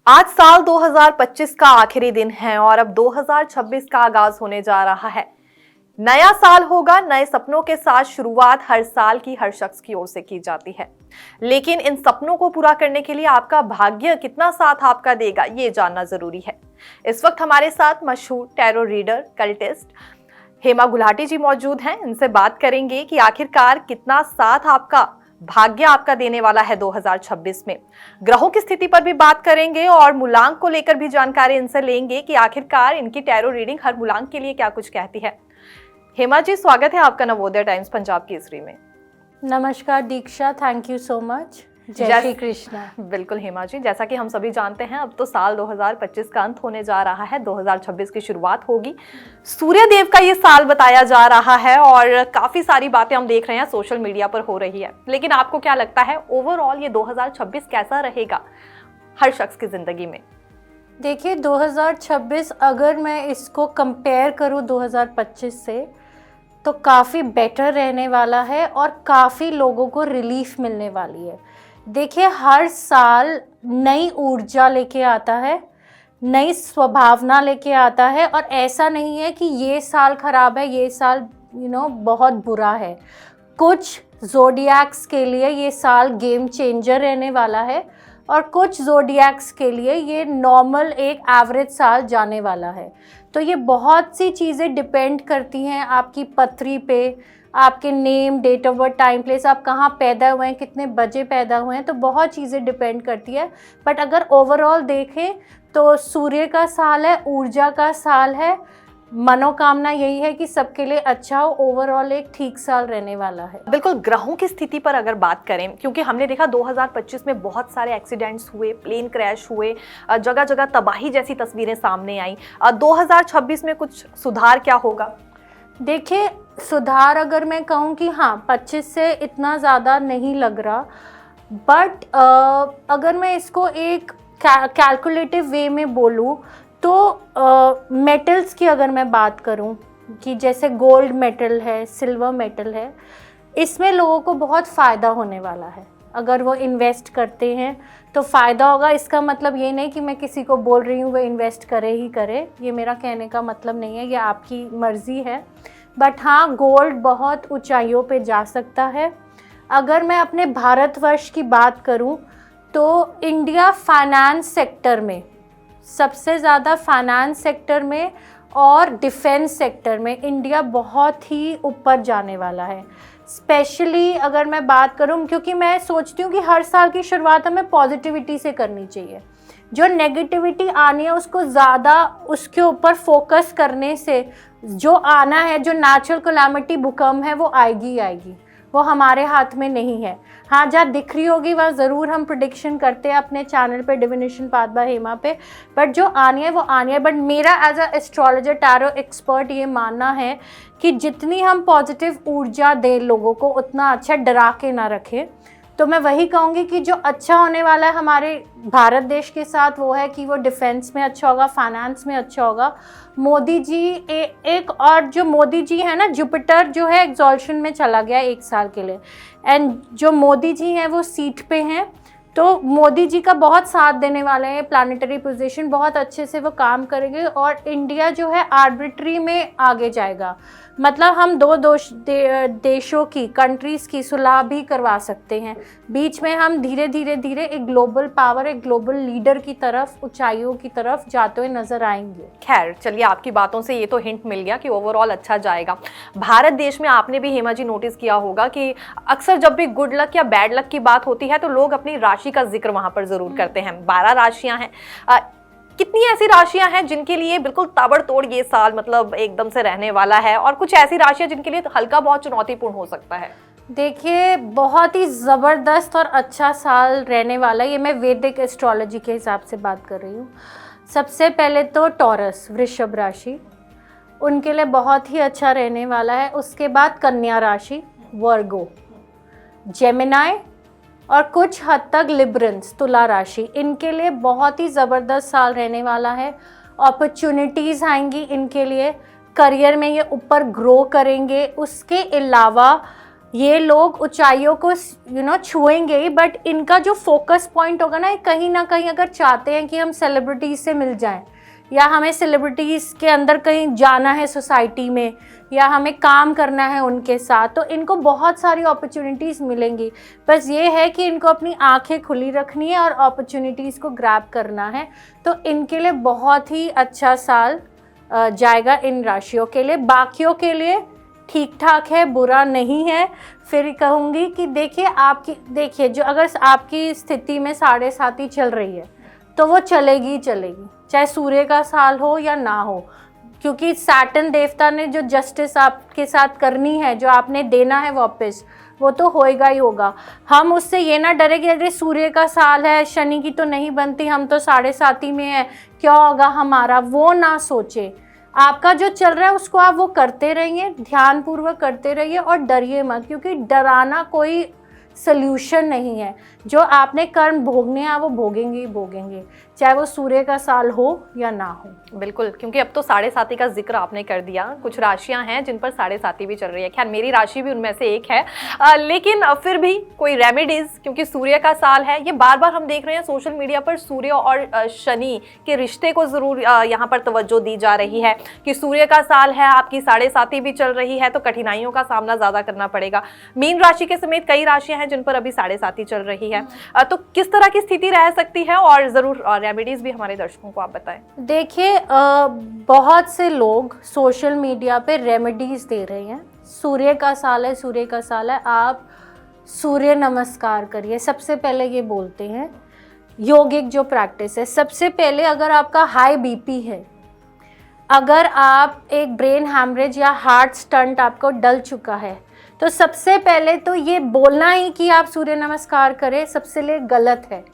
आज साल 2025 का आखिरी दिन है और अब 2026 का आगाज होने जा रहा है। नया साल होगा, नए सपनों के साथ शुरुआत हर साल की हर शख्स की ओर से की जाती है। लेकिन इन सपनों को पूरा करने के लिए आपका भाग्य कितना साथ आपका देगा, ये जानना जरूरी है। इस वक्त हमारे साथ मशहूर tarot reader cultist Hema Gulati ji मौजूद हैं। इनसे बात करेंगे कि आखिरकार कितना साथ आपका भाग्य आपका देने वाला है 2026 में। ग्रहों की स्थिति पर भी बात करेंगे और मूलांक को लेकर भी जानकारी इनसे लेंगे कि आखिरकार इनकी टैरो रीडिंग हर मूलांक के लिए क्या कुछ कहती है। हेमा जी, स्वागत है आपका नवोदय टाइम्स पंजाब केसरी में। नमस्कार दीक्षा, थैंक यू सो मच। जय श्री कृष्णा। बिल्कुल हेमा जी, जैसा कि हम सभी जानते हैं अब तो साल 2025 का अंत होने जा रहा है, 2026 की शुरुआत होगी। सूर्य देव का ये साल बताया जा रहा है और काफी सारी बातें हम देख रहे हैं सोशल मीडिया पर हो रही है। लेकिन आपको क्या लगता है ओवरऑल ये 2026 कैसा रहेगा हर शख्स की जिंदगी में? देखिए 2026 अगर मैं इसको कंपेयर करूं 2025 से तो काफ़ी बेटर रहने वाला है और काफ़ी लोगों को रिलीफ मिलने वाली है। देखिए हर साल नई ऊर्जा लेके आता है, नई स्वभावना लेके आता है और ऐसा नहीं है कि ये साल ख़राब है, ये साल बहुत बुरा है। कुछ ज़ोडिएक्स के लिए ये साल गेम चेंजर रहने वाला है और कुछ ज़ोडिएक्स के लिए ये नॉर्मल एक एवरेज साल जाने वाला है। तो ये बहुत सी चीज़ें डिपेंड करती हैं आपकी पथरी पे, आपके name, date of birth, time, place, आप कहाँ पैदा हुए हैं, कितने बजे पैदा हुए हैं, तो बहुत चीज़ें डिपेंड करती है। बट अगर ओवरऑल देखें तो सूर्य का साल है, ऊर्जा का साल है, मनोकामना यही है कि सबके लिए अच्छा हो। ओवरऑल एक ठीक साल रहने वाला है। बिल्कुल, ग्रहों की स्थिति पर अगर बात करें, क्योंकि हमने देखा 2025 में बहुत सारे एक्सीडेंट्स हुए, प्लेन क्रैश हुए, जगह जगह तबाही जैसी तस्वीरें सामने आई। 2026 में कुछ सुधार क्या होगा? देखिए सुधार अगर मैं कहूँ कि हाँ 25 से इतना ज़्यादा नहीं लग रहा, बट अगर मैं इसको एक कैलकुलेटिव वे में बोलूँ तो मेटल्स की अगर मैं बात करूं कि जैसे गोल्ड मेटल है, सिल्वर मेटल है, इसमें लोगों को बहुत फ़ायदा होने वाला है। अगर वो इन्वेस्ट करते हैं तो फ़ायदा होगा। इसका मतलब ये नहीं कि मैं किसी को बोल रही हूँ वो इन्वेस्ट करे ही करे, ये मेरा कहने का मतलब नहीं है, ये आपकी मर्ज़ी है। बट हाँ, गोल्ड बहुत ऊंचाइयों पे जा सकता है। अगर मैं अपने भारतवर्ष की बात करूँ तो इंडिया फाइनेंस सेक्टर में सबसे ज़्यादा, फाइनेंस सेक्टर में और डिफेंस सेक्टर में इंडिया बहुत ही ऊपर जाने वाला है। स्पेशली अगर मैं बात करूं, क्योंकि मैं सोचती हूँ कि हर साल की शुरुआत हमें पॉजिटिविटी से करनी चाहिए। जो नेगेटिविटी आनी है उसको ज़्यादा उसके ऊपर फोकस करने से जो आना है, जो नेचुरल कैलामिटी भूकंप है, वो आएगी ही आएगी, वो हमारे हाथ में नहीं है। हाँ, जहाँ दिख रही होगी वह ज़रूर हम प्रेडिक्शन करते हैं अपने चैनल पे, डिविनेशन पाथ बाय हेमा पे, बट जो आनी है वो आनी है। बट मेरा as a astrologer, tarot expert ये मानना है कि जितनी हम पॉजिटिव ऊर्जा दें लोगों को उतना अच्छा, डरा के ना रखें। तो मैं वही कहूँगी कि जो अच्छा होने वाला है हमारे भारत देश के साथ वो है कि वो डिफेंस में अच्छा होगा, फाइनेंस में अच्छा होगा। मोदी जी एक और जो मोदी जी है ना, जुपिटर जो है एग्जॉल्शन में चला गया 1 साल के लिए, एंड जो मोदी जी हैं वो सीट पे हैं, तो मोदी जी का बहुत साथ देने वाले हैं। प्लानिटरी पोजीशन बहुत अच्छे से वो काम करेंगे और इंडिया जो है आर्बिट्री में आगे जाएगा। मतलब हम दो देशों की, कंट्रीज़ की सुलह भी करवा सकते हैं। बीच में हम धीरे धीरे एक ग्लोबल पावर, एक ग्लोबल लीडर की तरफ, ऊंचाइयों की तरफ जाते हुए नजर आएंगे। खैर चलिए, आपकी बातों से ये तो हिंट मिल गया कि ओवरऑल अच्छा जाएगा। भारत देश में आपने भी हेमा जी नोटिस किया होगा कि अक्सर जब भी गुड लक या बैड लक की बात होती है तो लोग अपनी राशि का जिक्र वहां पर जरूर करते हैं। 12 राशियां हैं। कितनी ऐसी राशियां हैं जिनके लिए बिल्कुल ताबड़तोड़ ये साल मतलब एकदम से रहने वाला है, और कुछ ऐसी राशियां जिनके लिए हल्का बहुत चुनौतीपूर्ण हो सकता है? देखिए बहुत ही ज़बरदस्त और अच्छा साल रहने वाला है। ये मैं वैदिक एस्ट्रोलॉजी के हिसाब से बात कर रही हूँ। सबसे पहले तो टॉरस, वृषभ राशि, उनके लिए बहुत ही अच्छा रहने वाला है। उसके बाद कन्या राशि, वर्गो, जेमिनाई और कुछ हद तक लिब्रंस, तुला राशि, इनके लिए बहुत ही ज़बरदस्त साल रहने वाला है। अपॉर्चुनिटीज़ आएंगी इनके लिए, करियर में ये ऊपर ग्रो करेंगे। उसके अलावा ये लोग ऊंचाइयों को छुएंगे ही, बट इनका जो फोकस पॉइंट होगा ना कहीं अगर चाहते हैं कि हम सेलिब्रिटीज से मिल जाएं, या हमें सेलिब्रिटीज के अंदर कहीं जाना है सोसाइटी में, या हमें काम करना है उनके साथ, तो इनको बहुत सारी अपॉर्चुनिटीज़ मिलेंगी। बस ये है कि इनको अपनी आंखें खुली रखनी है और अपॉर्चुनिटीज़ को ग्रैब करना है। तो इनके लिए बहुत ही अच्छा साल जाएगा इन राशियों के लिए। बाकियों के लिए ठीक ठाक है, बुरा नहीं है। फिर कहूँगी कि देखिए जो अगर आपकी स्थिति में 7.5 चल रही है तो वो चलेगी ही चलेगी, चाहे सूर्य का साल हो या ना हो, क्योंकि सैटर्न देवता ने जो जस्टिस आपके साथ करनी है, जो आपने देना है वापस, वो तो होएगा ही होगा। हम उससे ये ना डरे कि अरे सूर्य का साल है, शनि की तो नहीं बनती, हम तो 7.5 में है, क्या होगा हमारा, वो ना सोचे। आपका जो चल रहा है उसको आप वो करते रहिए, ध्यानपूर्वक करते रहिए और डरिए मत, क्योंकि डराना कोई सल्यूशन नहीं है। जो आपने कर्म भोगने हैं वो भोगेंगे ही भोगेंगे, चाहे वो सूर्य का साल हो या ना हो। बिल्कुल, क्योंकि अब तो 7.5 का जिक्र आपने कर दिया, कुछ राशियां हैं जिन पर 7.5 भी चल रही है। खैर मेरी राशि भी उनमें से एक है, लेकिन फिर भी कोई रेमेडीज, क्योंकि सूर्य का साल है, ये बार बार हम देख रहे हैं सोशल मीडिया पर सूर्य और शनि के रिश्ते को जरूर यहाँ पर तवज्जो दी जा रही है कि सूर्य का साल है, आपकी 7.5 भी चल रही है, तो कठिनाइयों का सामना ज्यादा करना पड़ेगा। मीन राशि के समेत कई राशियां हैं जिन पर अभी 7.5 चल रही है, तो किस तरह की स्थिति रह सकती है, और जरूर रेमेडीज भी हमारे दर्शकों को आप बताएं। देखिए बहुत से लोग सोशल मीडिया पे रेमेडीज दे रहे हैं। सूर्य का साल है, सूर्य का साल है, आप सूर्य नमस्कार करिए। सबसे पहले ये बोलते हैं योगिक जो प्रैक्टिस है, सबसे पहले अगर आपका हाई बीपी है, अगर आप एक ब्रेन हैमरेज या हार्ट स्टंट आपको डल चुका है, तो सबसे पहले तो ये बोलना ही कि आप सूर्य नमस्कार करें सबसे लिए गलत है।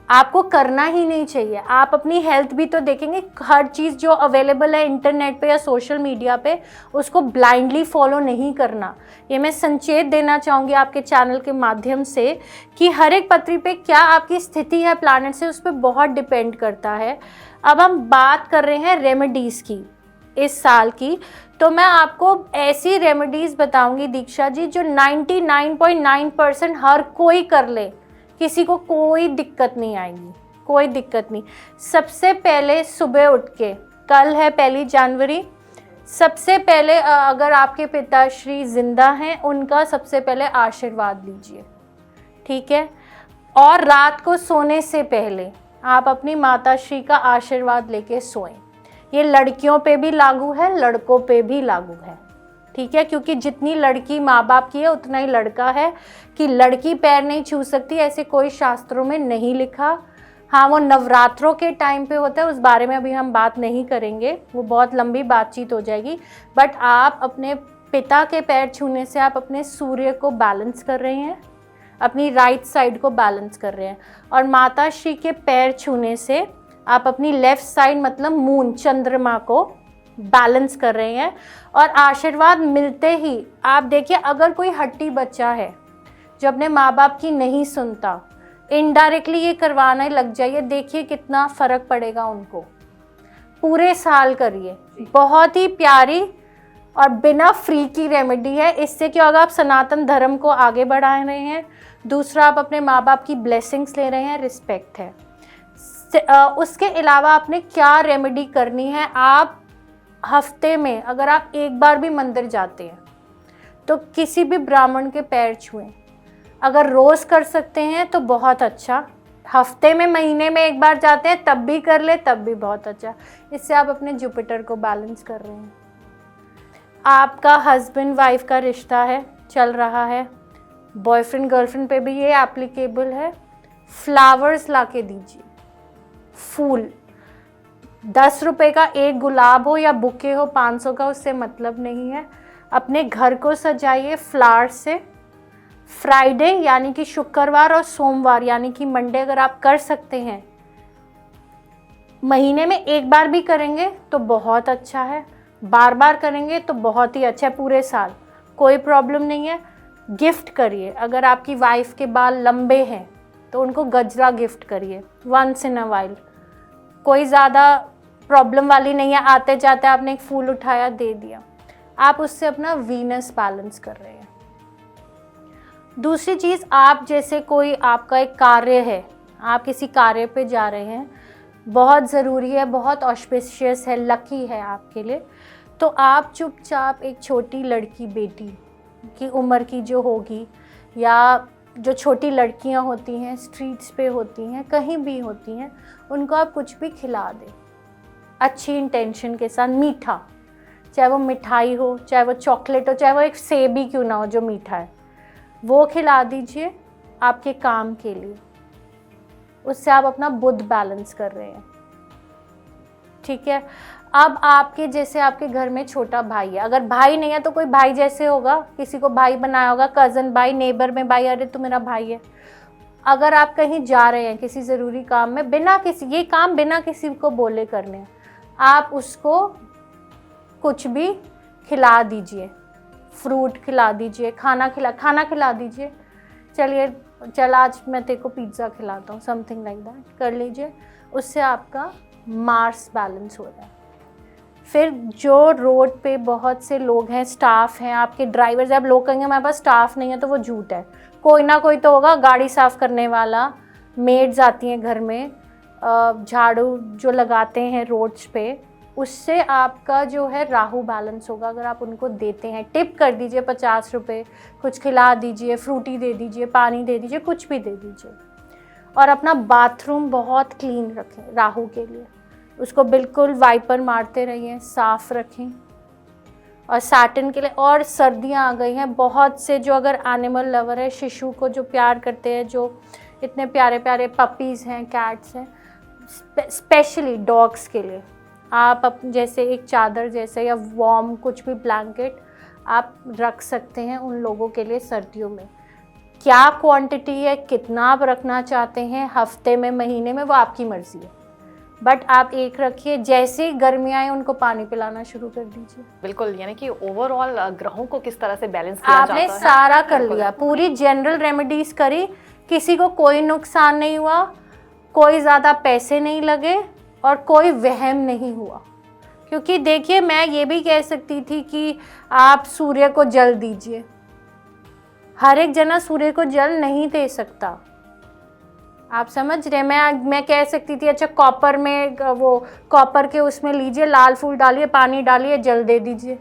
आपको करना ही नहीं चाहिए। आप अपनी हेल्थ भी तो देखेंगे, हर चीज़ जो अवेलेबल है इंटरनेट पे या सोशल मीडिया पे, उसको ब्लाइंडली फॉलो नहीं करना। ये मैं संचेत देना चाहूँगी आपके चैनल के माध्यम से कि हर एक पत्री पे क्या आपकी स्थिति है प्लैनेट से, उस पर बहुत डिपेंड करता है। अब हम बात कर रहे हैं रेमेडीज़ की इस साल की, तो मैं आपको ऐसी रेमेडीज़ बताऊंगी दीक्षा जी जो 99.9% हर कोई कर ले, किसी को कोई दिक्कत नहीं आएगी, कोई दिक्कत नहीं। सबसे पहले सुबह उठ के, कल है 1 जनवरी, सबसे पहले अगर आपके पिताश्री जिंदा हैं उनका सबसे पहले आशीर्वाद लीजिए, ठीक है। और रात को सोने से पहले आप अपनी माताश्री का आशीर्वाद लेके सोएं। ये लड़कियों पे भी लागू है, लड़कों पे भी लागू है, ठीक है, क्योंकि जितनी लड़की माँ बाप की है उतना ही लड़का है। कि लड़की पैर नहीं छू सकती ऐसे कोई शास्त्रों में नहीं लिखा। हाँ, वो नवरात्रों के टाइम पे होता है, उस बारे में अभी हम बात नहीं करेंगे, वो बहुत लंबी बातचीत हो जाएगी। बट आप अपने पिता के पैर छूने से आप अपने सूर्य को बैलेंस कर रहे हैं, अपनी राइट साइड को बैलेंस कर रहे हैं। और माता श्री के पैर छूने से आप अपनी लेफ्ट साइड मतलब मून, चंद्रमा को बैलेंस कर रहे हैं। और आशीर्वाद मिलते ही आप देखिए, अगर कोई हट्टी बच्चा है जो अपने माँ बाप की नहीं सुनता, इनडायरेक्टली ये करवाने लग जाइए, देखिए कितना फ़र्क पड़ेगा उनको। पूरे साल करिए, बहुत ही प्यारी और बिना फ्री की रेमेडी है। इससे क्या होगा, आप सनातन धर्म को आगे बढ़ा रहे हैं, दूसरा आप अपने माँ बाप की ब्लेसिंग्स ले रहे हैं, रिस्पेक्ट है। उसके अलावा आपने क्या रेमेडी करनी है, आप हफ्ते में अगर आप एक बार भी मंदिर जाते हैं तो किसी भी ब्राह्मण के पैर छुएं। अगर रोज़ कर सकते हैं तो बहुत अच्छा, हफ्ते में महीने में एक बार जाते हैं तब भी कर ले, तब भी बहुत अच्छा। इससे आप अपने जुपिटर को बैलेंस कर रहे हैं। आपका हस्बैंड वाइफ का रिश्ता है, चल रहा है, बॉयफ्रेंड गर्लफ्रेंड पे भी ये एप्लीकेबल है। फ्लावर्स ला के दीजिए, फूल, 10 रुपए का एक गुलाब हो या बुके हो 500 का, उससे मतलब नहीं है। अपने घर को सजाइए फ्लावर से। फ्राइडे यानी कि शुक्रवार और सोमवार यानी कि मंडे अगर आप कर सकते हैं, महीने में एक बार भी करेंगे तो बहुत अच्छा है, बार बार करेंगे तो बहुत ही अच्छा है, पूरे साल कोई प्रॉब्लम नहीं है। गिफ्ट करिए, अगर आपकी वाइफ के बाल लंबे हैं तो उनको गजरा गिफ्ट करिए वंस इन अ वाइल, कोई ज़्यादा प्रॉब्लम वाली नहीं है। आते जाते आपने एक फूल उठाया दे दिया, आप उससे अपना वीनस बैलेंस कर रहे हैं। दूसरी चीज़, आप जैसे कोई आपका एक कार्य है, आप किसी कार्य पे जा रहे हैं, बहुत ज़रूरी है, बहुत ऑस्पिशियस है, लकी है आपके लिए, तो आप चुपचाप एक छोटी लड़की बेटी की उम्र की जो होगी, या जो छोटी लड़कियां होती हैं स्ट्रीट्स पे होती हैं, कहीं भी होती हैं, उनको आप कुछ भी खिला दें अच्छी इंटेंशन के साथ, मीठा, चाहे वो मिठाई हो, चाहे वो चॉकलेट हो, चाहे वो एक सेब ही क्यों ना हो जो मीठा है, वो खिला दीजिए आपके काम के लिए। उससे आप अपना बुद्ध बैलेंस कर रहे हैं, ठीक है। अब आपके जैसे आपके घर में छोटा भाई है, अगर भाई नहीं है तो कोई भाई जैसे होगा, किसी को भाई बनाया होगा, कज़न भाई, नेबर में भाई, अरे तू मेरा भाई है। अगर आप कहीं जा रहे हैं किसी ज़रूरी काम में, बिना किसी, ये काम बिना किसी को बोले करने हैं, आप उसको कुछ भी खिला दीजिए, फ्रूट खिला दीजिए, खाना खिला दीजिए, चल आज मैं तेरे को पिज़्ज़ा खिलाता हूँ, समथिंग लाइक दैट कर लीजिए। उससे आपका मार्स बैलेंस हो रहा है। फिर जो रोड पे बहुत से लोग हैं, स्टाफ हैं, आपके ड्राइवर्स, अब लोग कहेंगे हमारे पास स्टाफ नहीं है, तो वो झूठ है, कोई ना कोई तो होगा, गाड़ी साफ़ करने वाला, मेड्स आती हैं घर में, झाड़ू जो लगाते हैं रोड्स पे, उससे आपका जो है राहु बैलेंस होगा। अगर आप उनको देते हैं, टिप कर दीजिए 50 रुपये, कुछ खिला दीजिए, फ्रूटी दे दीजिए, पानी दे दीजिए, कुछ भी दे दीजिए। और अपना बाथरूम बहुत क्लीन रखें राहु के लिए, उसको बिल्कुल वाइपर मारते रहिए, साफ़ रखें। और सैटर्न के लिए, और सर्दियाँ आ गई हैं, बहुत से जो अगर एनिमल लवर है, शिशु को जो प्यार करते हैं, जो इतने प्यारे प्यारे पपीज़ हैं, कैट्स हैं, स्पेशली डॉग्स के लिए आप जैसे एक चादर जैसे या वार्म कुछ भी ब्लैंकेट आप रख सकते हैं उन लोगों के लिए सर्दियों में। क्या क्वांटिटी है, कितना आप रखना चाहते हैं, हफ्ते में, महीने में, वो आपकी मर्ज़ी है, बट आप एक रखिए। जैसे ही गर्मी आए उनको पानी पिलाना शुरू कर दीजिए। बिल्कुल, यानी कि ओवरऑल ग्रहों को किस तरह से बैलेंस किया जाता है। आपने सारा कर लिया, पूरी जनरल रेमेडीज करी, किसी को कोई नुकसान नहीं हुआ, कोई ज़्यादा पैसे नहीं लगे और कोई वहम नहीं हुआ। क्योंकि देखिए, मैं ये भी कह सकती थी कि आप सूर्य को जल दीजिए, हर एक जना सूर्य को जल नहीं दे सकता, आप समझ रहे। मैं कह सकती थी अच्छा कॉपर में, वो कॉपर के उसमें लीजिए, लाल फूल डालिए, पानी डालिए, जल दे दीजिए।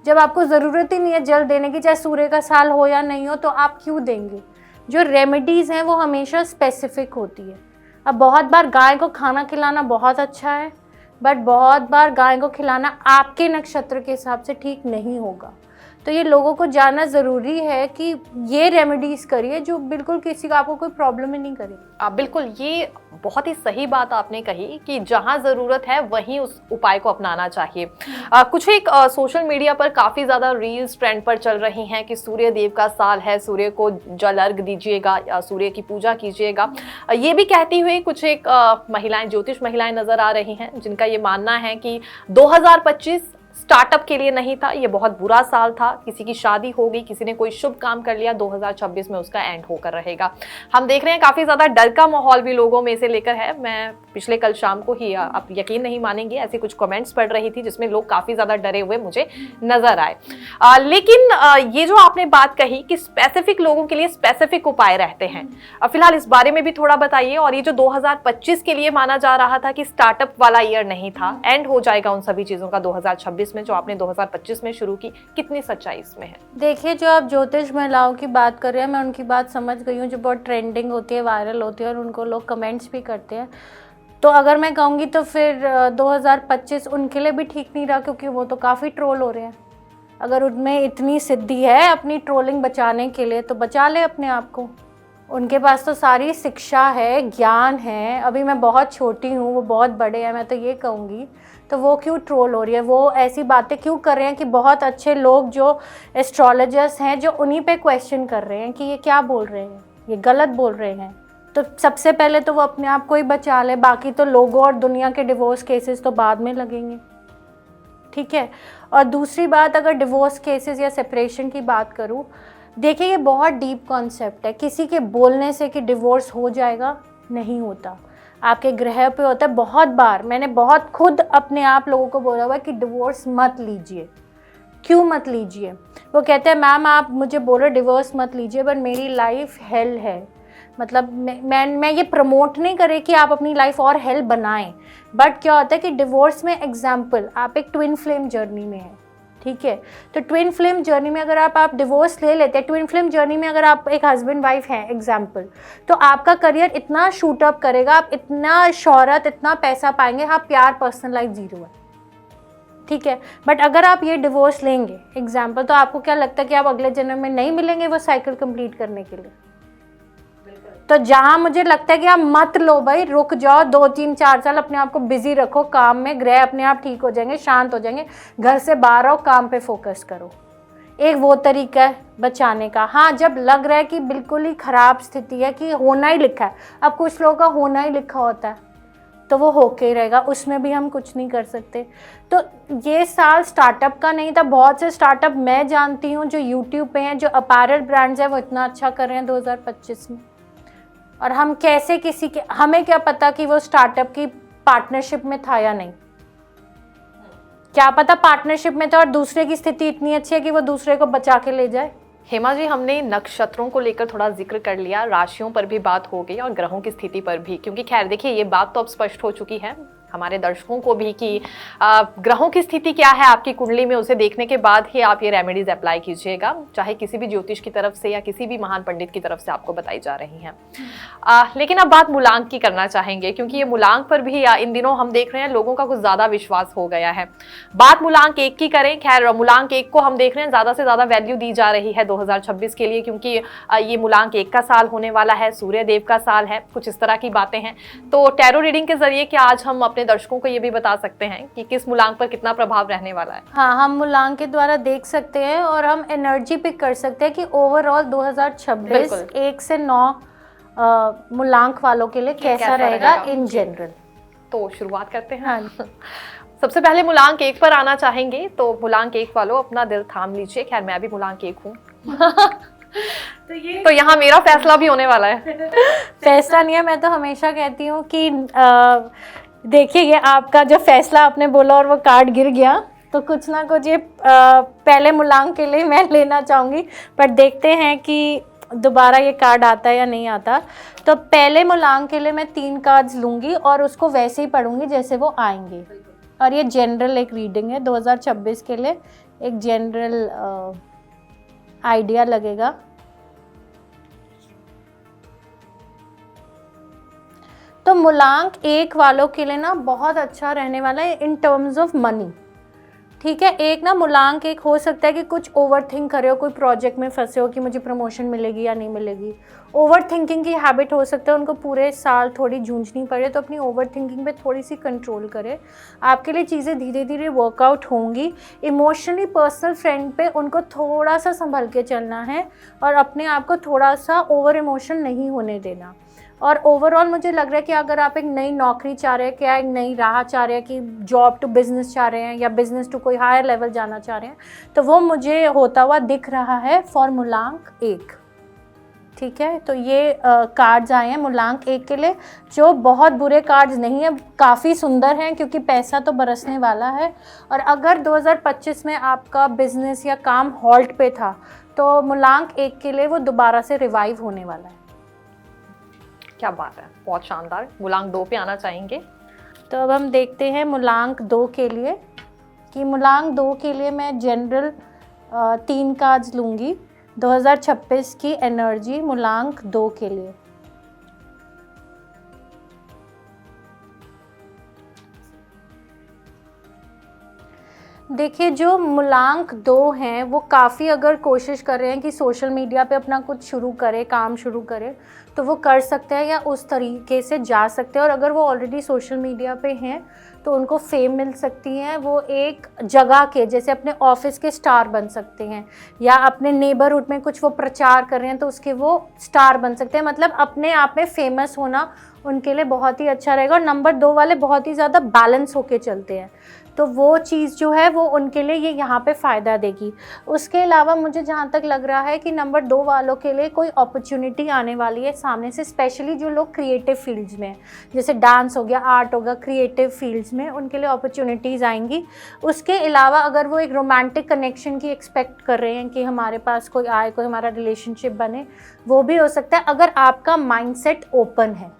जब आपको ज़रूरत ही नहीं है जल देने की, चाहे सूर्य का साल हो या नहीं हो, तो आप क्यों देंगे। जो रेमेडीज़ हैं वो हमेशा स्पेसिफिक होती है। अब बहुत बार गाय को खाना खिलाना बहुत अच्छा है, बट बहुत बार गाय को खिलाना आपके नक्षत्र के हिसाब से ठीक नहीं होगा। तो ये लोगों को जानना ज़रूरी है कि ये रेमेडीज़ करिए जो बिल्कुल किसी का आपको कोई प्रॉब्लम ही नहीं करेगी। बिल्कुल, ये बहुत ही सही बात आपने कही कि जहाँ ज़रूरत है वहीं उस उपाय को अपनाना चाहिए। कुछ एक सोशल मीडिया पर काफ़ी ज़्यादा रील्स ट्रेंड पर चल रही हैं कि सूर्य देव का साल है, सूर्य को जल अर्घ दीजिएगा या सूर्य की पूजा कीजिएगा। ये भी कहती हुई कुछ एक महिलाएं, ज्योतिष महिलाएं नज़र आ रही हैं, जिनका ये मानना है कि 2025 स्टार्टअप के लिए नहीं था, ये बहुत बुरा साल था। किसी की शादी हो गई, किसी ने कोई शुभ काम कर लिया, 2026 में उसका एंड होकर रहेगा। हम देख रहे हैं काफ़ी ज़्यादा डर का माहौल भी लोगों में से लेकर है। मैं पिछले कल शाम को ही, आप यकीन नहीं मानेंगे, ऐसे कुछ कमेंट्स पढ़ रही थी जिसमें लोग काफ़ी ज़्यादा डरे हुए मुझे नज़र आए। लेकिन ये जो आपने बात कही कि स्पेसिफिक लोगों के लिए स्पेसिफिक उपाय रहते हैं, फिलहाल इस बारे में भी थोड़ा बताइए। और ये जो 2025 के लिए माना जा रहा था कि स्टार्टअप वाला ईयर नहीं था, एंड हो जाएगा उन सभी चीज़ों का 2026 में, जो आपने 2025 में शुरू की, कितनी सच्चाई इसमें है? देखिए, जो आप ज्योतिष महिलाओं की बात कर रहे हैं, मैं उनकी बात समझ गई हूँ, जो बहुत ट्रेंडिंग होती है, वायरल होती है और उनको लोग कमेंट्स भी करते हैं। तो अगर मैं कहूँगी तो फिर 2025 उनके लिए भी ठीक नहीं रहा, क्योंकि वो तो काफ़ी ट्रोल हो रहे हैं। अगर उनमें इतनी सिद्धि है अपनी ट्रोलिंग बचाने के लिए, तो बचा ले अपने आप को। उनके पास तो सारी शिक्षा है, ज्ञान है। अभी मैं बहुत छोटी हूँ, वो बहुत बड़े हैं, मैं तो ये कहूँगी। तो वो क्यों ट्रोल हो रही है, वो ऐसी बातें क्यों कर रहे हैं कि बहुत अच्छे लोग जो एस्ट्रोलॉजर्स हैं, जो उन्हीं पे क्वेश्चन कर रहे हैं कि ये क्या बोल रहे हैं, ये गलत बोल रहे हैं। तो सबसे पहले तो वो अपने आप को ही बचा ले, बाकी तो लोगों और दुनिया के डिवोर्स केसेस तो बाद में लगेंगे, ठीक है। और दूसरी बात, अगर डिवोर्स केसेस या सेपरेशन की बात करूँ, देखिए ये बहुत डीप कॉन्सेप्ट है। किसी के बोलने से कि डिवोर्स हो जाएगा, नहीं होता, आपके ग्रह पे होता है। बहुत बार मैंने बहुत खुद अपने आप लोगों को बोला हुआ है कि डिवोर्स मत लीजिए, क्यों मत लीजिए? वो कहते हैं मैम आप मुझे बोलो डिवोर्स मत लीजिए, बट मेरी लाइफ हेल है। मतलब मैं ये प्रमोट नहीं करे कि आप अपनी लाइफ और हेल बनाएं, बट क्या होता है कि डिवोर्स में एग्जाम्पल आप एक ट्विन फ्लेम जर्नी में है, ठीक है? तो ट्विन फ्लेम जर्नी में अगर आप डिवोर्स ले लेते हैं, ट्विन फ्लेम जर्नी में अगर आप एक हस्बैंड वाइफ हैं एग्जाम्पल, तो आपका करियर इतना शूट अप करेगा, आप इतना शोहरत इतना पैसा पाएंगे, हाँ प्यार पर्सनल लाइफ जीरो है, ठीक है? बट अगर आप ये डिवोर्स लेंगे एग्जाम्पल, तो आपको क्या लगता है कि आप अगले जन्म में नहीं मिलेंगे वो साइकिल कंप्लीट करने के लिए? तो जहां मुझे लगता है कि आप मत लो भाई, रुक जाओ 2-3-4 साल, अपने आप को बिजी रखो काम में, ग्रह अपने आप ठीक हो जाएंगे, शांत हो जाएंगे, घर से बाहर आओ, काम पे फोकस करो। एक वो तरीका है बचाने का। हाँ, जब लग रहा है कि बिल्कुल ही खराब स्थिति है कि होना ही लिखा है, अब कुछ लोगों का होना ही लिखा होता है तो वो होके ही रहेगा, उसमें भी हम कुछ नहीं कर सकते। तो ये साल स्टार्टअप का नहीं था, बहुत से स्टार्टअप मैं जानती हूँ जो यूट्यूब पे हैं, जो अपैरल ब्रांड्स हैं, वो इतना अच्छा कर रहे हैं 2025 में। और हम कैसे किसी के, हमें क्या पता कि वो स्टार्टअप की पार्टनरशिप में था या नहीं? क्या पता पार्टनरशिप में था और दूसरे की स्थिति इतनी अच्छी है कि वो दूसरे को बचा के ले जाए। हेमा जी, हमने नक्षत्रों को लेकर थोड़ा जिक्र कर लिया, राशियों पर भी बात हो गई और ग्रहों की स्थिति पर भी, क्योंकि खैर देखिए ये बात तो अब स्पष्ट हो चुकी है हमारे दर्शकों को भी कि ग्रहों की स्थिति क्या है आपकी कुंडली में, उसे देखने के बाद ही आप ये रेमेडीज अप्लाई कीजिएगा, चाहे किसी भी ज्योतिष की तरफ से या किसी भी महान पंडित की तरफ से आपको बताई जा रही हैं। लेकिन अब बात मूलांक की करना चाहेंगे, क्योंकि ये मूलांक पर भी इन दिनों हम देख रहे हैं लोगों का कुछ ज्यादा विश्वास हो गया है। बात मूलांक 1 की करें, खैर मूलांक 1 को हम देख रहे हैं ज्यादा से ज्यादा वैल्यू दी जा रही है 2026 के लिए, क्योंकि ये मूलांक 1 का साल होने वाला है, सूर्य देव का साल है, कुछ इस तरह की बातें हैं। तो टैरो रीडिंग के जरिए क्या आज हम अपने दर्शकों को ये भी बता सकते हैं कि किस मूलांक पर कितना प्रभाव रहने वाला है? हाँ, हम मूलांक के द्वारा देख सकते हैं और हम एनर्जी पिक कर सकते हैं कि ओवरऑल 2026 1 से 9 मूलांक वालों के लिए कैसा रहेगा इन जनरल। तो शुरुआत करते हैं। हाँ। सबसे पहले मूलांक 1 पर आना चाहेंगे, तो मूलांक 1 वालों अपना दिल थाम लीजिए, खैर मैं भी मूलांक 1 हूँ तो यहाँ मेरा फैसला भी होने वाला है। फैसला नहीं है, मैं तो हमेशा कहती हूँ कि देखिए ये आपका जो फैसला आपने बोला और वो कार्ड गिर गया, तो कुछ ना कुछ ये पहले मूलांक के लिए मैं लेना चाहूँगी, पर देखते हैं कि दोबारा ये कार्ड आता है या नहीं आता। तो पहले मूलांक के लिए मैं 3 कार्ड्स लूँगी और उसको वैसे ही पढ़ूँगी जैसे वो आएंगे, और ये जनरल एक रीडिंग है 2026 के लिए, एक जनरल आइडिया लगेगा। तो मूलांक 1 वालों के लिए ना बहुत अच्छा रहने वाला है इन टर्म्स ऑफ मनी, ठीक है? एक ना मूलांक 1 हो सकता है कि कुछ ओवर थिंक करे हो, कोई प्रोजेक्ट में फंसे हो कि मुझे प्रमोशन मिलेगी या नहीं मिलेगी, ओवर थिंकिंग की हैबिट हो सकता है उनको पूरे साल थोड़ी जूझनी पड़े, तो अपनी ओवर थिंकिंग पे थोड़ी सी कंट्रोल करे, आपके लिए चीज़ें धीरे धीरे वर्कआउट होंगी। इमोशनली पर्सनल फ्रेंड पे उनको थोड़ा सा संभल के चलना है और अपने आप को थोड़ा सा ओवर इमोशन नहीं होने देना। और ओवरऑल मुझे लग रहा है कि अगर आप एक नई नौकरी चाह रहे हैं, क्या एक नई राह चाह रहे हैं कि जॉब टू बिजनेस चाह रहे हैं या बिजनेस टू कोई हायर लेवल जाना चाह रहे हैं, तो वो मुझे होता हुआ दिख रहा है फॉर मूलांक 1, ठीक है? तो ये कार्ड्स आए हैं मूलांक 1 के लिए, जो बहुत बुरे कार्ड्स नहीं है, काफ़ी सुंदर हैं, क्योंकि पैसा तो बरसने वाला है। और अगर 2025 में आपका बिजनेस या काम हॉल्ट पे था, तो मूलांक 1 के लिए वो दोबारा से रिवाइव होने वाला है। क्या बात है, बहुत शानदार। मूलांक 2 पे आना चाहेंगे। तो अब हम देखते हैं मूलांक 2 के लिए, कि मूलांक 2 के लिए मैं जनरल 3 कार्ड्स लूँगी 2026 की एनर्जी मूलांक 2 के लिए। देखिए जो मूलांक 2 हैं वो काफ़ी अगर कोशिश कर रहे हैं कि सोशल मीडिया पे अपना कुछ शुरू करें, काम शुरू करें, तो वो कर सकते हैं या उस तरीके से जा सकते हैं। और अगर वो ऑलरेडी सोशल मीडिया पे हैं तो उनको फेम मिल सकती है, वो एक जगह के जैसे अपने ऑफिस के स्टार बन सकते हैं, या अपने नेबरहुड में कुछ वो प्रचार कर रहे हैं तो उसके वो स्टार बन सकते हैं। मतलब अपने आप में फेमस होना उनके लिए बहुत ही अच्छा रहेगा। और नंबर 2 वाले बहुत ही ज़्यादा बैलेंस होके चलते हैं, तो वो चीज़ जो है वो उनके लिए ये यहाँ पे फ़ायदा देगी। उसके अलावा मुझे जहाँ तक लग रहा है कि नंबर 2 वालों के लिए कोई अपॉर्चुनिटी आने वाली है सामने से, स्पेशली जो लोग क्रिएटिव फील्ड्स में, जैसे डांस हो गया, आर्ट होगा, क्रिएटिव फील्ड्स में उनके लिए अपॉर्चुनिटीज़ आएंगी। उसके अलावा अगर वो एक रोमांटिक कनेक्शन की एक्सपेक्ट कर रहे हैं कि हमारे पास कोई आए, कोई हमारा रिलेशनशिप बने, वो भी हो सकता है अगर आपका माइंडसेट ओपन है,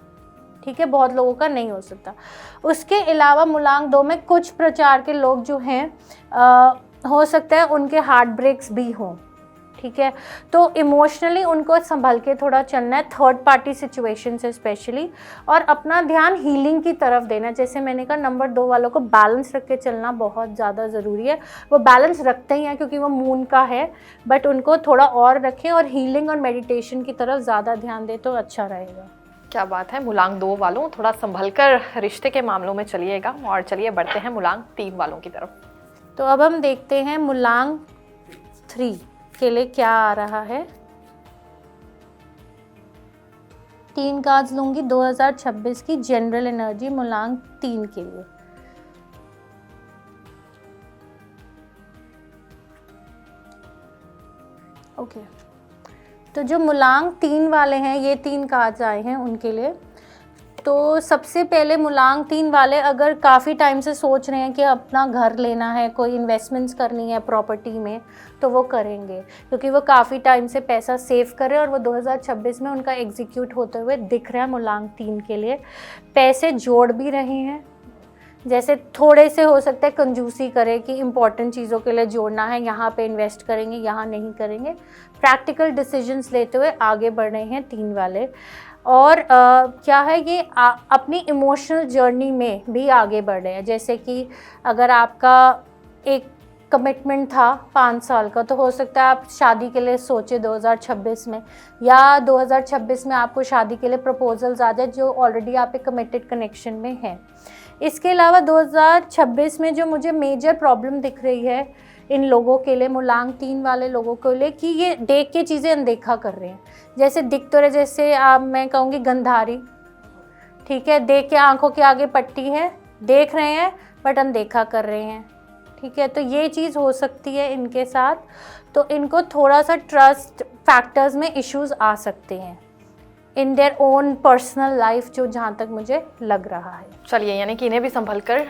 ठीक है, बहुत लोगों का नहीं हो सकता। उसके अलावा मूलांक 2 में कुछ प्रचार के लोग जो हैं हो सकता है उनके हार्ट ब्रेक्स भी हों, ठीक है, तो इमोशनली उनको संभल के थोड़ा चलना है, थर्ड पार्टी सिचुएशन से स्पेशली, और अपना ध्यान हीलिंग की तरफ देना। जैसे मैंने कहा नंबर 2 वालों को बैलेंस रख के चलना बहुत ज़्यादा ज़रूरी है। वो बैलेंस रखते ही हैं क्योंकि वो मून का है, बट उनको थोड़ा और रखें और हीलिंग और मेडिटेशन की तरफ ज़्यादा ध्यान दें तो अच्छा रहेगा। क्या बात है, मूलांक 2 वालों थोड़ा संभल कर रिश्ते के मामलों में चलिएगा। और चलिए बढ़ते हैं मूलांक 3 वालों की तरफ। तो अब हम देखते हैं मूलांक 3 के लिए क्या आ रहा है। 3 कार्ड्स लूंगी 2026 की जनरल एनर्जी मूलांक 3 के लिए। ओके, तो जो मूलांक 3 वाले हैं, ये 3 कार्ड्स आए हैं उनके लिए। तो सबसे पहले मूलांक 3 वाले अगर काफ़ी टाइम से सोच रहे हैं कि अपना घर लेना है, कोई इन्वेस्टमेंट्स करनी है प्रॉपर्टी में, तो वो करेंगे क्योंकि वो काफ़ी टाइम से पैसा सेव कर रहे हैं और वो 2026 में उनका एग्जीक्यूट होते हुए दिख रहा है। मूलांक 3 के लिए पैसे जोड़ भी रहे हैं, जैसे थोड़े से हो सकता है कंजूसी करे कि इंपॉर्टेंट चीज़ों के लिए जोड़ना है, यहाँ पे इन्वेस्ट करेंगे, यहाँ नहीं करेंगे। प्रैक्टिकल डिसीजंस लेते हुए आगे बढ़ रहे हैं 3 वाले। और क्या है, ये अपनी इमोशनल जर्नी में भी आगे बढ़ रहे हैं। जैसे कि अगर आपका एक कमिटमेंट था 5 साल का, तो हो सकता है आप शादी के लिए सोचे 2026 में, या 2026 में आपको शादी के लिए प्रपोजल्स आ जाए जो ऑलरेडी आप एक कमिटेड कनेक्शन में हैं। इसके अलावा 2026 में जो मुझे मेजर प्रॉब्लम दिख रही है इन लोगों के लिए, मूलांक 3 वाले लोगों के लिए, कि ये देख के चीज़ें अनदेखा कर रहे हैं। जैसे दिख तो रहे, जैसे मैं कहूँगी गंधारी, ठीक है, देख के आंखों के आगे पट्टी है, देख रहे हैं बट अनदेखा कर रहे हैं, ठीक है। तो ये चीज़ हो सकती है इनके साथ। तो इनको थोड़ा सा ट्रस्ट फैक्टर्स में इश्यूज आ सकते हैं in their own personal life, जो जहाँ तक मुझे लग रहा है। चलिए, यानी कि इन्हें भी संभल कर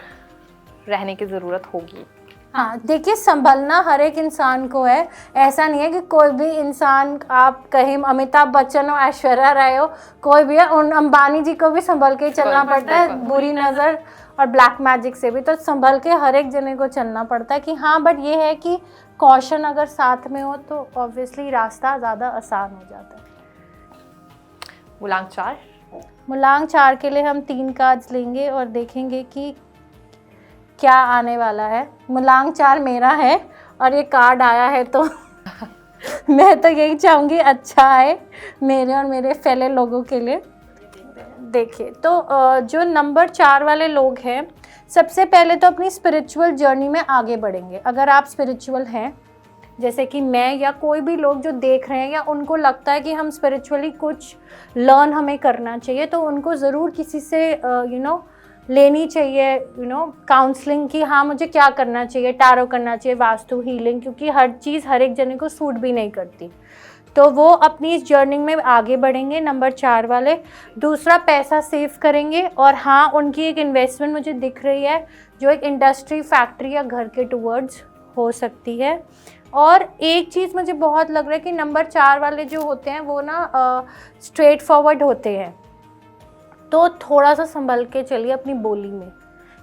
रहने की ज़रूरत होगी। हाँ, देखिए संभलना हर एक इंसान को है, ऐसा नहीं है कि कोई भी इंसान, आप कहीं अमिताभ बच्चन हो, ऐश्वर्या राय हो, कोई भी है, उन अंबानी जी को भी संभल के चलना पड़ता है, बुरी नज़र और ब्लैक मैजिक से भी। तो संभल के हर एक जने को चलना पड़ता है कि हाँ, बट ये है कि कॉशन अगर साथ में हो तो ऑब्वियसली रास्ता ज़्यादा आसान हो जाता है। मूलांक 4, मूलांक 4 के लिए हम 3 कार्ड्स लेंगे और देखेंगे कि क्या आने वाला है। मूलांक 4 मेरा है और ये कार्ड आया है, तो मैं तो यही चाहूँगी अच्छा आए मेरे और मेरे फेले लोगों के लिए। देखिए, तो जो नंबर 4 वाले लोग हैं, सबसे पहले तो अपनी स्पिरिचुअल जर्नी में आगे बढ़ेंगे। अगर आप स्पिरिचुअल हैं, जैसे कि मैं या कोई भी लोग जो देख रहे हैं या उनको लगता है कि हम स्पिरिचुअली कुछ लर्न हमें करना चाहिए, तो उनको ज़रूर किसी से लेनी चाहिए काउंसलिंग कि हाँ मुझे क्या करना चाहिए, टैरो करना चाहिए, वास्तु, हीलिंग, क्योंकि हर चीज़ हर एक जने को सूट भी नहीं करती। तो वो अपनी इस जर्नी में आगे बढ़ेंगे नंबर 4 वाले। दूसरा, पैसा सेव करेंगे, और हाँ, उनकी एक इन्वेस्टमेंट मुझे दिख रही है जो एक इंडस्ट्री, फैक्ट्री या घर के टूवर्ड्स हो सकती है। और एक चीज़ मुझे बहुत लग रहा है कि नंबर 4 वाले जो होते हैं वो ना स्ट्रेट फॉरवर्ड होते हैं, तो थोड़ा सा संभल के चलिए अपनी बोली में,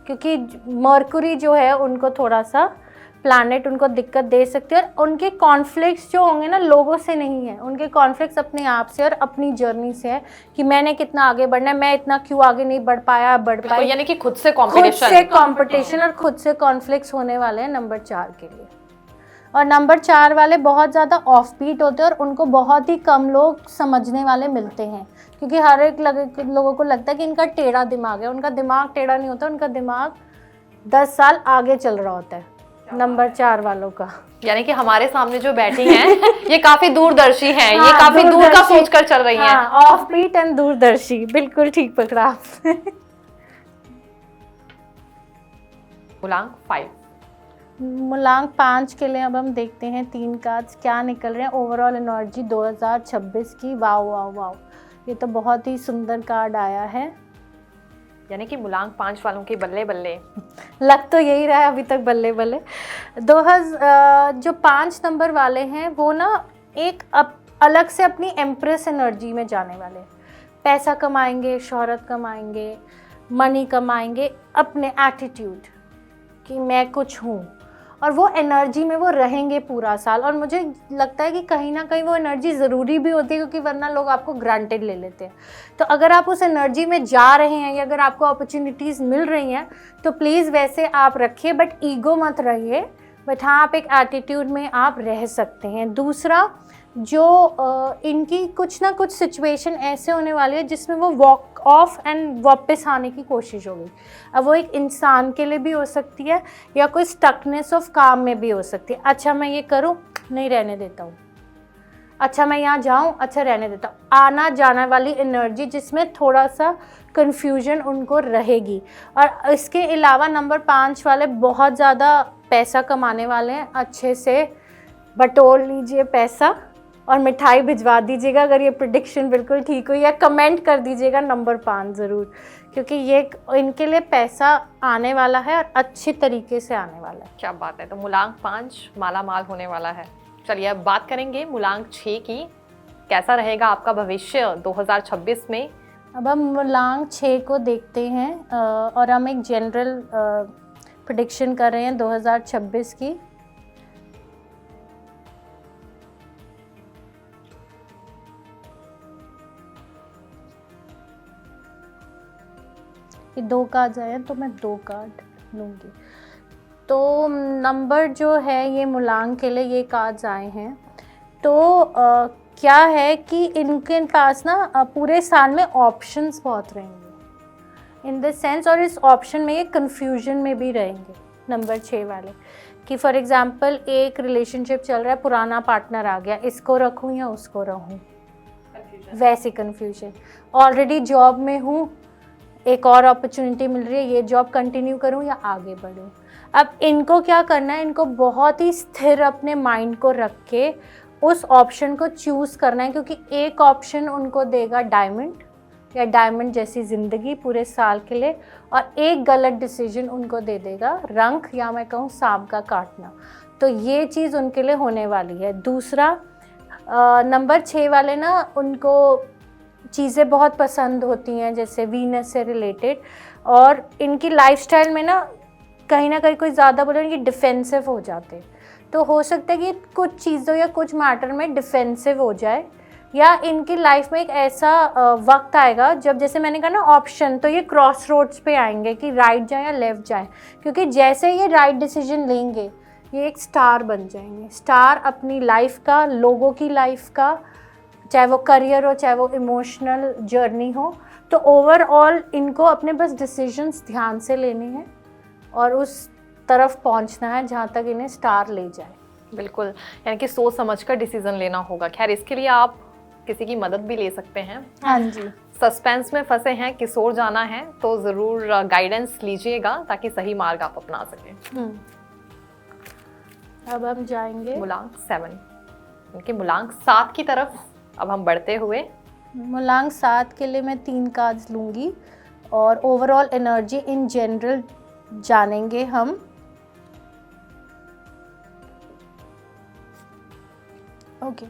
क्योंकि मरकुरी जो है उनको थोड़ा सा प्लैनेट उनको दिक्कत दे सकती है। और उनके कॉन्फ्लिक्ट्स जो होंगे ना, लोगों से नहीं है, उनके कॉन्फ्लिक्ट्स अपने आप से और अपनी जर्नी से है कि मैंने कितना आगे बढ़ना है, मैं इतना क्यों आगे नहीं बढ़ पाया, बढ़ पाई, यानी कि खुद से कंपटीशन और खुद से कॉन्फ्लिक्ट्स होने वाले हैं नंबर 4 के लिए। और नंबर 4 वाले बहुत ज़्यादा ऑफ बीट होते हैं और उनको बहुत ही कम लोग समझने वाले मिलते हैं, क्योंकि हर एक लोगों को लगता है कि इनका टेढ़ा दिमाग है। उनका दिमाग टेढ़ा नहीं होता, उनका दिमाग 10 साल आगे चल रहा होता है नंबर 4 वालों का। यानी कि हमारे सामने जो बैठी हैं ये काफी दूरदर्शी हैं, ये काफी दूर का सोच कर चल रही हैं। ऑफ बीट एंड दूरदर्शी, बिल्कुल ठीक पकड़ा आपने। मूलांक 5। मूलांक 5 के लिए अब हम देखते हैं 3 कार्ड्स क्या निकल रहे हैं। ओवरऑल एनर्जी 2026 की। वाओ वाओ वाओ, ये तो बहुत ही सुंदर कार्ड आया है। यानी कि मूलांक 5 वालों की बल्ले बल्ले। लग तो यही रहा है अभी तक बल्ले बल्ले। जो 5 नंबर वाले हैं वो ना एक अलग से अपनी एम्प्रेस एनर्जी में जाने वाले हैं। पैसा कमाएंगे, शोहरत कमाएंगे, मनी कमाएंगे, अपने एटीट्यूड कि मैं कुछ हूँ, और वो एनर्जी में वो रहेंगे पूरा साल। और मुझे लगता है कि कहीं ना कहीं वो एनर्जी ज़रूरी भी होती है, क्योंकि वरना लोग आपको ग्रांटेड ले लेते हैं। तो अगर आप उस एनर्जी में जा रहे हैं या अगर आपको अपॉर्चुनिटीज़ मिल रही हैं तो प्लीज़ वैसे आप रखिए, बट ईगो मत रहिए। बट हाँ, आप एक एटीट्यूड में आप रह सकते हैं। दूसरा, जो इनकी कुछ ना कुछ सिचुएशन ऐसे होने वाली है जिसमें वो वॉक ऑफ एंड वापस आने की कोशिश होगी। अब वो एक इंसान के लिए भी हो सकती है या कोई स्टकनेस ऑफ काम में भी हो सकती है। अच्छा मैं ये करूँ, नहीं रहने देता हूँ। अच्छा मैं यहाँ जाऊँ, अच्छा रहने देता हूँ। आना जाना वाली एनर्जी जिसमें थोड़ा सा कन्फ्यूजन उनको रहेगी। और इसके अलावा नंबर 5 वाले बहुत ज़्यादा पैसा कमाने वाले हैं। अच्छे से बटोर लीजिए पैसा और मिठाई भिजवा दीजिएगा अगर ये प्रेडिक्शन बिल्कुल ठीक हुई, या कमेंट कर दीजिएगा नंबर 5 ज़रूर, क्योंकि ये इनके लिए पैसा आने वाला है और अच्छी तरीके से आने वाला है। क्या बात है। तो मूलांक 5 माला माल होने वाला है। चलिए अब बात करेंगे मूलांक 6 की। कैसा रहेगा आपका भविष्य 2026 में? अब हम मूलांक 6 को देखते हैं और हम एक जनरल प्रेडिक्शन कर रहे हैं 2026 की। ये 2 कार्ड आए हैं तो मैं 2 कार्ड लूँगी। तो नंबर जो है ये मूलांक के लिए ये कार्ड्स आए हैं। तो क्या है कि इनके पास ना पूरे साल में ऑप्शंस बहुत रहेंगे इन द सेंस, और इस ऑप्शन में ये कन्फ्यूजन में भी रहेंगे नंबर 6 वाले, कि फॉर एग्जांपल एक रिलेशनशिप चल रहा है, पुराना पार्टनर आ गया, इसको रखूँ या उसको रहूँ, वैसी कन्फ्यूजन। ऑलरेडी जॉब में हूँ, एक और अपॉर्चुनिटी मिल रही है, ये जॉब कंटिन्यू करूं या आगे बढ़ूं। अब इनको क्या करना है, इनको बहुत ही स्थिर अपने माइंड को रख के उस ऑप्शन को चूज़ करना है, क्योंकि एक ऑप्शन उनको देगा डायमंड या डायमंड जैसी ज़िंदगी पूरे साल के लिए, और एक गलत डिसीजन उनको दे देगा रंक या मैं कहूँ सांप का काटना। तो ये चीज़ उनके लिए होने वाली है। दूसरा, नंबर 6 वाले ना उनको चीज़ें बहुत पसंद होती हैं जैसे वीनस से रिलेटेड, और इनकी लाइफस्टाइल में ना कहीं कोई ज़्यादा बोले इनकी डिफेंसिव हो जाते हैं। तो हो सकता है कि कुछ चीज़ों या कुछ मैटर में डिफेंसिव हो जाए, या इनकी लाइफ में एक ऐसा वक्त आएगा जब, जैसे मैंने कहा ना ऑप्शन, तो ये क्रॉस रोड्स पे आएंगे कि राइट जाए या लेफ़्ट जाए, क्योंकि जैसे ये राइट डिसीजन लेंगे ये एक स्टार बन जाएंगे। स्टार अपनी लाइफ का, लोगों की लाइफ का, चाहे वो करियर हो चाहे वो इमोशनल जर्नी हो। तो ओवरऑल इनको अपने बस डिसीजंस ध्यान से लेने हैं और उस तरफ पहुंचना है जहां तक इन्हें स्टार ले जाए। बिल्कुल, यानी कि सोच समझ कर डिसीजन लेना होगा। खैर इसके लिए आप किसी की मदद भी ले सकते हैं। हाँ जी। सस्पेंस में फंसे हैं, किशोर जाना है तो ज़रूर गाइडेंस लीजिएगा ताकि सही मार्ग आप अपना सकें। अब हम जाएंगे मूलांक 7, यानी मूलांक 7 की तरफ अब हम बढ़ते हुए। मूलांक 7 के लिए मैं 3 कार्ड्स लूँगी और ओवरऑल एनर्जी इन जनरल जानेंगे हम। ओके,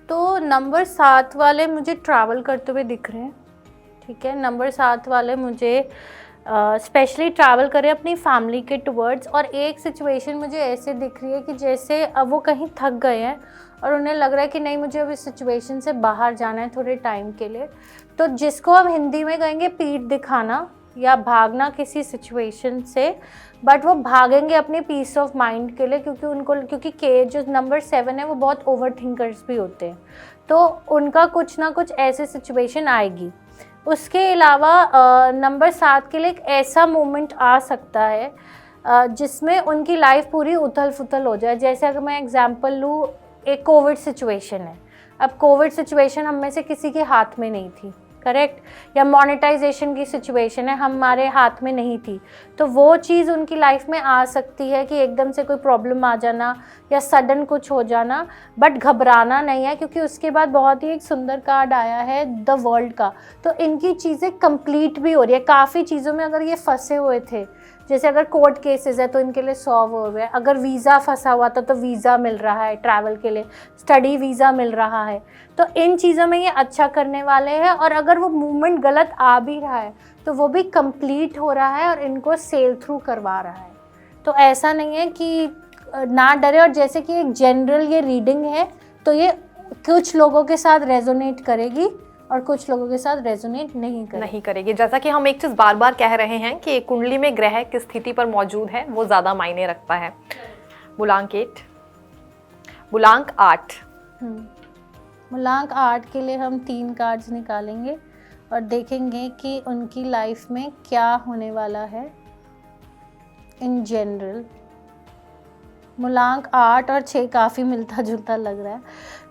तो नंबर 7 वाले मुझे ट्रैवल करते हुए दिख रहे हैं। ठीक है, नंबर 7 वाले मुझे स्पेशली ट्रैवल करें अपनी फैमिली के टुवर्ड्स, और एक सिचुएशन मुझे ऐसे दिख रही है कि जैसे अब वो कहीं थक गए हैं और उन्हें लग रहा है कि नहीं मुझे अब इस सिचुएशन से बाहर जाना है थोड़े टाइम के लिए। तो जिसको हम हिंदी में कहेंगे पीठ दिखाना या भागना किसी सिचुएशन से, बट वो भागेंगे अपने पीस ऑफ माइंड के लिए, क्योंकि के जो नंबर 7 है वो बहुत ओवर थिंकर्स भी होते हैं, तो उनका कुछ ना कुछ ऐसे सिचुएशन आएगी। उसके अलावा नंबर 7 के लिए एक ऐसा मोमेंट आ सकता है जिसमें उनकी लाइफ पूरी उथल फुथल हो जाए। जैसे अगर मैं एग्जांपल लूँ, एक कोविड सिचुएशन है। अब कोविड सिचुएशन हम में से किसी के हाथ में नहीं थी, करेक्ट, या मोनेटाइजेशन की सिचुएशन है, हमारे हाथ में नहीं थी, तो वो चीज़ उनकी लाइफ में आ सकती है कि एकदम से कोई प्रॉब्लम आ जाना या सडन कुछ हो जाना, बट घबराना नहीं है, क्योंकि उसके बाद बहुत ही एक सुंदर कार्ड आया है द वर्ल्ड का। तो इनकी चीज़ें कंप्लीट भी हो रही है। काफ़ी चीज़ों में अगर ये फंसे हुए थे, जैसे अगर कोर्ट केसेस है तो इनके लिए सॉल्व हो गए, अगर वीज़ा फंसा हुआ था तो वीज़ा मिल रहा है ट्रैवल के लिए, स्टडी वीज़ा मिल रहा है, तो इन चीज़ों में ये अच्छा करने वाले हैं। और अगर वो मूवमेंट गलत आ भी रहा है तो वो भी कंप्लीट हो रहा है और इनको सेल थ्रू करवा रहा है। तो ऐसा नहीं है कि ना डरे। और जैसे कि एक जनरल ये रीडिंग है, तो ये कुछ लोगों के साथ रेजोनेट करेगी और कुछ लोगों के साथ रेजोनेट नहीं करेगी। जैसा कि हम एक चीज़ बार बार कह रहे हैं कि कुंडली में ग्रह किस स्थिति पर मौजूद है वो ज़्यादा मायने रखता है। मूलांक 8, मूलांक 8। मूलांक 8 के लिए हम 3 कार्ड्स निकालेंगे और देखेंगे कि उनकी लाइफ में क्या होने वाला है इन जनरल। मूलांक 8 और 6 काफ़ी मिलता जुलता लग रहा है।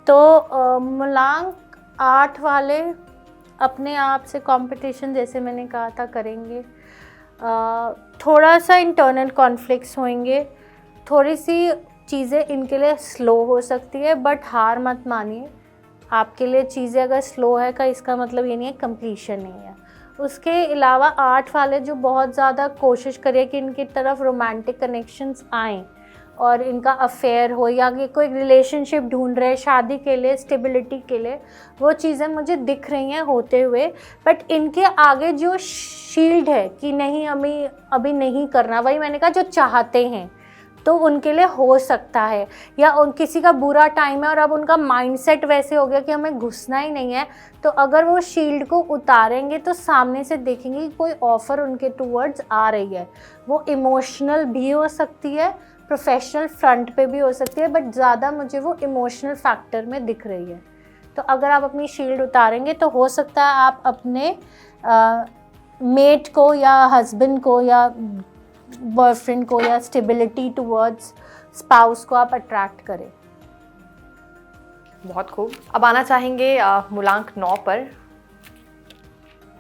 तो मूलांक 8 वाले अपने आप से कंपटीशन, जैसे मैंने कहा था, करेंगे। थोड़ा सा इंटरनल कॉन्फ्लिक्ट्स होंगे, थोड़ी सी चीज़ें इनके लिए स्लो हो सकती है, बट हार मत मानिए। आपके लिए चीज़ें अगर स्लो है का इसका मतलब ये नहीं है कंप्लीशन नहीं है। उसके अलावा 8 वाले जो बहुत ज़्यादा कोशिश करें कि इनकी तरफ रोमांटिक कनेक्शंस आएँ और इनका अफेयर हो, या कि कोई रिलेशनशिप ढूंढ रहे शादी के लिए, स्टेबिलिटी के लिए, वो चीज़ें मुझे दिख रही हैं होते हुए। बट इनके आगे जो शील्ड है कि नहीं अभी नहीं करना, वही मैंने कहा जो चाहते हैं, तो उनके लिए हो सकता है। या उन किसी का बुरा टाइम है और अब उनका माइंडसेट वैसे हो गया कि हमें घुसना ही नहीं है, तो अगर वो शील्ड को उतारेंगे तो सामने से देखेंगे कि कोई ऑफ़र उनके टूवर्ड्स आ रही है। वो इमोशनल भी हो सकती है, प्रोफेशनल फ्रंट पे भी हो सकती है, बट ज़्यादा मुझे वो इमोशनल फैक्टर में दिख रही है। तो अगर आप अपनी शील्ड उतारेंगे तो हो सकता है आप अपने मेट को या हस्बैंड को या बॉयफ्रेंड को या स्टेबिलिटी टुवर्ड्स स्पाउस को आप अट्रैक्ट करें। बहुत खूब। अब आना चाहेंगे मूलांक 9 पर।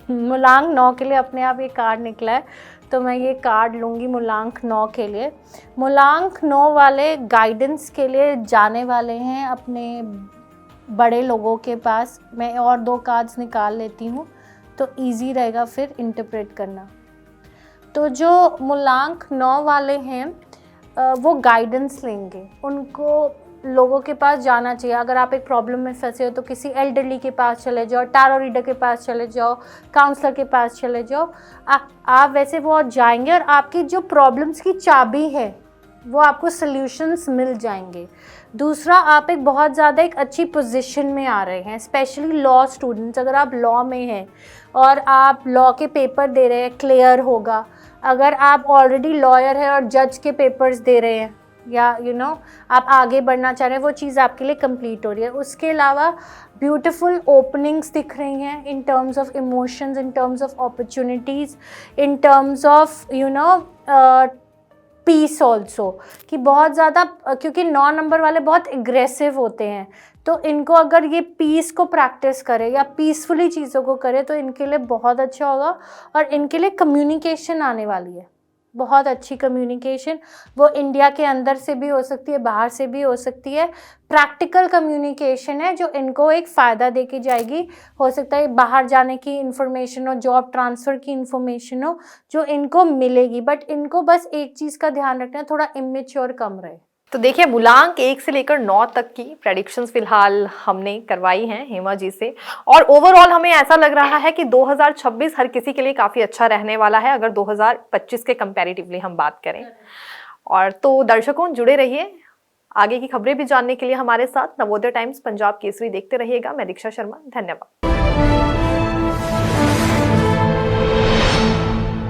मूलांक 9 के लिए अपने आप ये कार्ड निकला है, तो मैं ये कार्ड लूँगी मूलांक 9 के लिए। मूलांक 9 वाले गाइडेंस के लिए जाने वाले हैं अपने बड़े लोगों के पास। मैं और 2 कार्ड्स निकाल लेती हूँ तो इजी रहेगा फिर इंटरप्रेट करना। तो जो मूलांक 9 वाले हैं वो गाइडेंस लेंगे, उनको लोगों के पास जाना चाहिए। अगर आप एक प्रॉब्लम में फंसे हो तो किसी एल्डरली के पास चले जाओ, टैरो रीडर के पास चले जाओ, काउंसलर के पास चले जाओ। आप वैसे वो जाएंगे और आपकी जो प्रॉब्लम्स की चाबी है वो आपको सल्यूशंस मिल जाएंगे। दूसरा, आप एक बहुत ज़्यादा एक अच्छी पोजीशन में आ रहे हैं, स्पेशली लॉ स्टूडेंट्स। अगर आप लॉ में हैं और आप लॉ के पेपर दे रहे हैं, क्लियर होगा। अगर आप ऑलरेडी लॉयर हैं और जज के पेपर्स दे रहे हैं, या आप आगे बढ़ना चाह रहे हैं, वो चीज़ आपके लिए कंप्लीट हो रही है। उसके अलावा ब्यूटीफुल ओपनिंग्स दिख रही हैं in terms of emotions, in terms of opportunities, in terms of peace also, कि बहुत ज़्यादा, क्योंकि 9 नंबर वाले बहुत एग्रेसिव होते हैं, तो इनको अगर ये पीस को प्रैक्टिस करें या पीसफुली चीज़ों को करें तो इनके लिए बहुत अच्छा होगा। और इनके लिए कम्युनिकेशन आने वाली है, बहुत अच्छी कम्युनिकेशन। वो इंडिया के अंदर से भी हो सकती है, बाहर से भी हो सकती है। प्रैक्टिकल कम्युनिकेशन है जो इनको एक फ़ायदा दे के जाएगी। हो सकता है बाहर जाने की इन्फॉर्मेशन हो, जॉब ट्रांसफ़र की इन्फॉर्मेशन हो जो इनको मिलेगी, बट इनको बस एक चीज़ का ध्यान रखना है, थोड़ा इमेच्योर कम रहे। तो देखिए, मूलांक 1 से लेकर 9 तक की प्रेडिक्शंस फिलहाल हमने करवाई हैं हेमा जी से, और ओवरऑल हमें ऐसा लग रहा है कि 2026 हर किसी के लिए काफ़ी अच्छा रहने वाला है अगर 2025 के कंपैरेटिवली हम बात करें। और तो दर्शकों, जुड़े रहिए आगे की खबरें भी जानने के लिए हमारे साथ। नवोदय टाइम्स, पंजाब केसरी देखते रहिएगा। मैं दीक्षा शर्मा, धन्यवाद।